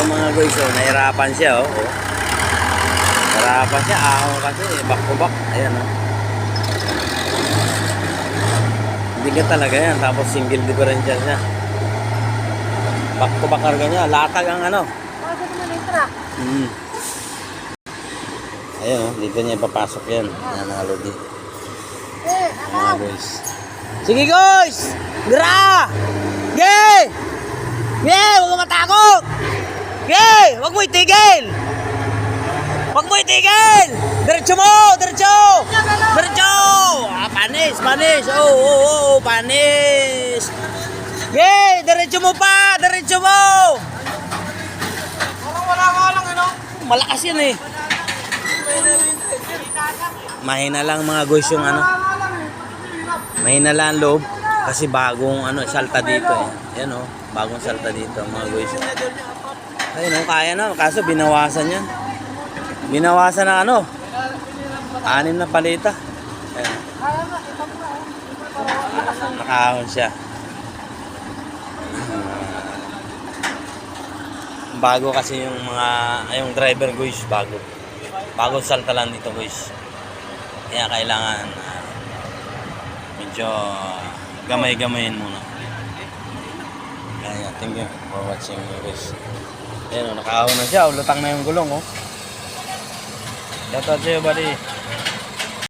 dito mga guys, oh, nahirapan siya, oh. Nahirapan siya, ahon kasi, back to back. Ayan, oh. Hindi ka talaga yan, tapos single differential siya. Back to back karga niya, latag ang ano. Ayan, oh, dito niya ipapasok yan. Ayan, nalodi. Mga guys. Sige guys! Gira! Gay! Gay! Huwag ka matakot! Gay! Huwag mo itigil! Huwag mo itigil! Diretso mo! Diretso! Diretso! Ah, panis! Panis! Oh, panis! Gay! Diretso mo pa! Diretso mo! Wala ka lang, ano? Malakas yan eh. Mahina lang mga guys yung ano. Mahina lang ang loob. Kasi bagong ano, salta dito eh. Yan oh, bagong salta dito mga guys. Ayun oh, kaya na. Kaso binawasan yan. Binawasan na ano. 6 na palita. Ayan. Nakahon siya. Bago kasi yung mga, yung driver guys, bago. Bagong salta lang dito guys. Kaya kailangan medyo gamay-gamayin muna. Kaya, thank you for watching guys. Ayan o, nakahon na siya. Lutang na yung gulong oh. Shout out sa'yo buddy.